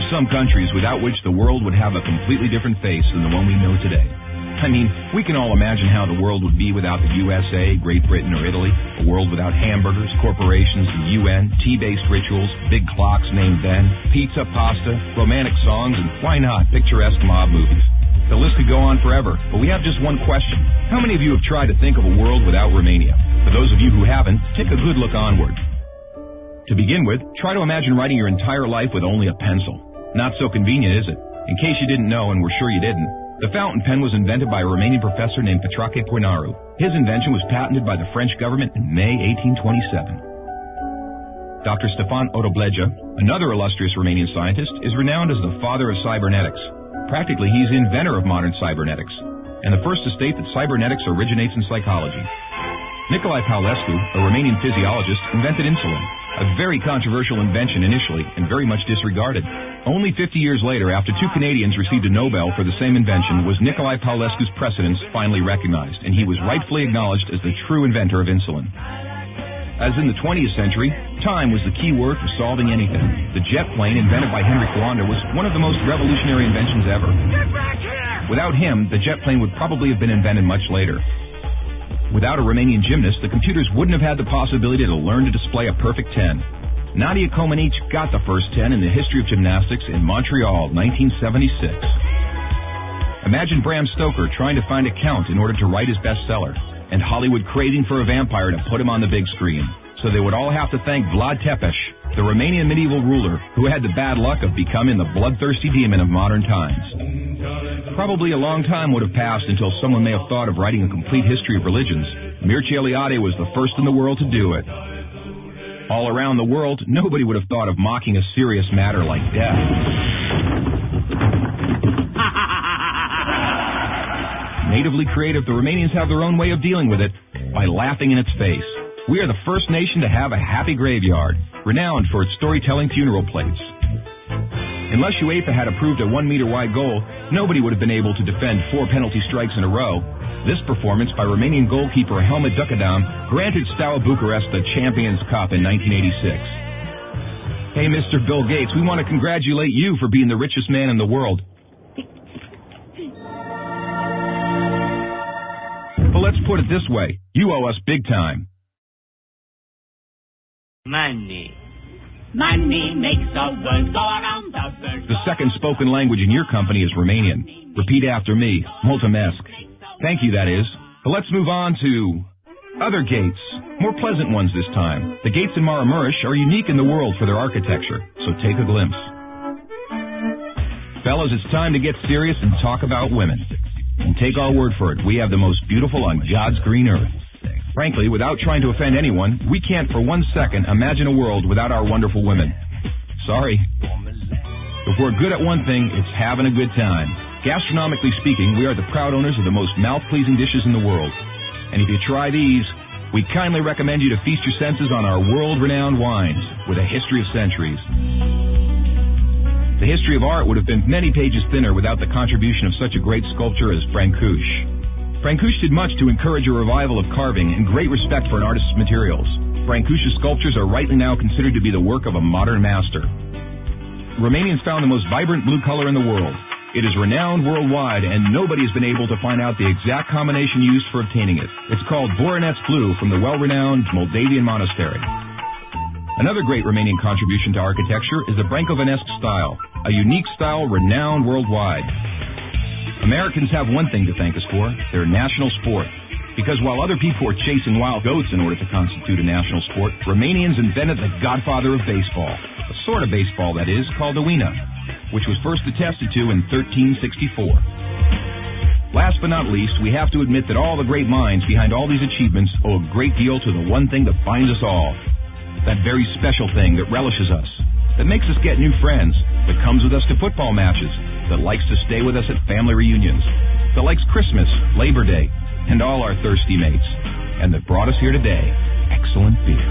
are some countries without which the world would have a completely different face than the one we know today. I mean, we can all imagine how the world would be without the USA, Great Britain, or Italy. A world without hamburgers, corporations, the UN, tea-based rituals, big clocks named then, pizza, pasta, romantic songs, and why not, picturesque mob movies. The list could go on forever, but we have just one question. How many of you have tried to think of a world without Romania? For those of you who haven't, take a good look onward. To begin with, try to imagine writing your entire life with only a pencil. Not so convenient, is it? In case you didn't know, and we're sure you didn't, the fountain pen was invented by a Romanian professor named Petrache Poenaru. His invention was patented by the French government in May 1827. Dr. Stefan Odobleja, another illustrious Romanian scientist, is renowned as the father of cybernetics. Practically, he's the inventor of modern cybernetics, and the first to state that cybernetics originates in psychology. Nicolae Paulescu, a Romanian physiologist, invented insulin, a very controversial invention initially and very much disregarded. Only 50 years later, after two Canadians received a Nobel for the same invention, was Nicolae Paulescu's precedence finally recognized, and he was rightfully acknowledged as the true inventor of insulin. As in the 20th century, time was the key word for solving anything. The jet plane, invented by Henry Coanda, was one of the most revolutionary inventions ever. Get back here! Without him, the jet plane would probably have been invented much later. Without a Romanian gymnast, the computers wouldn't have had the possibility to learn to display a perfect 10. Nadia Comaneci got the first 10 in the history of gymnastics in Montreal, 1976. Imagine Bram Stoker trying to find a count in order to write his bestseller, and Hollywood craving for a vampire to put him on the big screen. So they would all have to thank Vlad Tepes, the Romanian medieval ruler who had the bad luck of becoming the bloodthirsty demon of modern times. Probably a long time would have passed until someone may have thought of writing a complete history of religions. Mircea Eliade was the first in the world to do it. All around the world, nobody would have thought of mocking a serious matter like death. Natively creative, the Romanians have their own way of dealing with it by laughing in its face. We are the first nation to have a happy graveyard, renowned for its storytelling funeral plates. Unless UEFA had approved a 1-meter-wide goal, nobody would have been able to defend 4 penalty strikes in a row. This performance by Romanian goalkeeper Helmut Ducadam granted Steaua Bucharest the Champions Cup in 1986. Hey, Mr. Bill Gates, we want to congratulate you for being the richest man in the world. But let's put it this way. You owe us big time. Money. Money makes the world go around the world. The second spoken language in your company is Romanian. Repeat after me. Mulțumesc. Thank you, that is. But let's move on to other gates. More pleasant ones this time. The gates in Maramureș are unique in the world for their architecture, so take a glimpse. Fellas, it's time to get serious and talk about women. And take our word for it, we have the most beautiful on God's green earth. Frankly, without trying to offend anyone, we can't for 1 second imagine a world without our wonderful women. Sorry. If we're good at one thing, it's having a good time. Gastronomically speaking, we are the proud owners of the most mouth-pleasing dishes in the world. And if you try these, we kindly recommend you to feast your senses on our world-renowned wines with a history of centuries. The history of art would have been many pages thinner without the contribution of such a great sculptor as Francuș. Francuș did much to encourage a revival of carving and great respect for an artist's materials. Francuș's sculptures are rightly now considered to be the work of a modern master. Romanians found the most vibrant blue color in the world. It is renowned worldwide, and nobody has been able to find out the exact combination used for obtaining it. It's called Voronezh blue from the well-renowned Moldavian monastery. Another great Romanian contribution to architecture is the Brâncovenesque style, a unique style renowned worldwide. Americans have one thing to thank us for, their national sport. Because while other people were chasing wild goats in order to constitute a national sport, Romanians invented the godfather of baseball, a sort of baseball, that is, called the Uina, which was first attested to in 1364. Last but not least, we have to admit that all the great minds behind all these achievements owe a great deal to the one thing that binds us all. That very special thing that relishes us, that makes us get new friends, that comes with us to football matches, that likes to stay with us at family reunions, that likes Christmas, Labor Day, and all our thirsty mates, and that brought us here today, excellent beer.